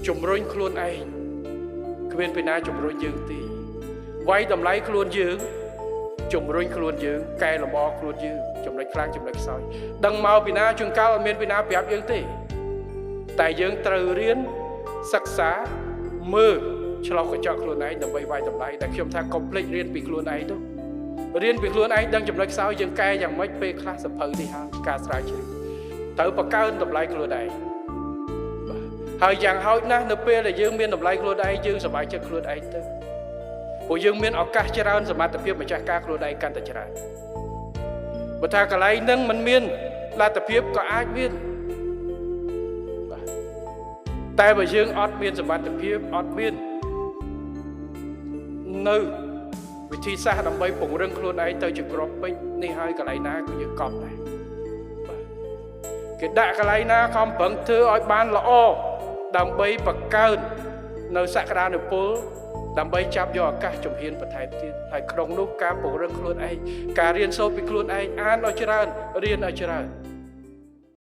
ជំរុញខ្លួនឯងគ្មានពីណាជំរុញយើងទេវាយតម្លៃខ្លួនយើងជំរុញខ្លួនយើងកែលម្អខ្លួនយើងចំណុចខ្លាំងចំណុចខ្សោយដឹងមកពីណាជួនកាលអត់មានពីណាប្រាប់យើងទេតែយើងត្រូវរៀនសិក្សាមើលឆ្លោះកញ្ចក់ខ្លួនឯងដើម្បីវាយតម្លៃដែលខ្ញុំថាកុំភ្លេចរៀនពីខ្លួនឯងទៅរៀនពីខ្លួនឯងដឹងចំណុចខ្សោយយើងកែយ៉ាងម៉េចពេលខ្លះសភៅនេះហើយការស្រាវជ្រាវត្រូវបង្កើនតម្លៃខ្លួនឯងហើយយ៉ាងហោចណាស់នៅពេលដែលយើងមានតម្លៃខ្លួនឯងយើងសប្បាយចិត្តខ្លួនឯងទៅព្រោះយើងមានឱកាសច្រើនសមត្ថភាពម្ចាស់ការខ្លួនឯងកាន់តែច្រើនបើថាកន្លែងហ្នឹងมันមានលទ្ធភាពក៏អាចមានតែបើយើងអត់មានសមត្ថភាពអត់មាននៅវិធីសាស្ត្រដើម្បីពង្រឹងខ្លួនឯងទៅជាក្របពេជ្រនេះហើយកន្លែងណាក៏យើងកប់ដែរគេដាក់កន្លែងណាខំប្រឹងធ្វើឲ្យបានល្អដើម្បីបង្កើននៅសក្តានុពលដើម្បីចាប់យកឱកាសជំហានបន្ថែមទៀតហើយក្នុងនោះការពង្រឹងខ្លួនឯងការរៀនសូត្រពីខ្លួនឯងអានឲ្យច្រើនរៀនឲ្យច្រើន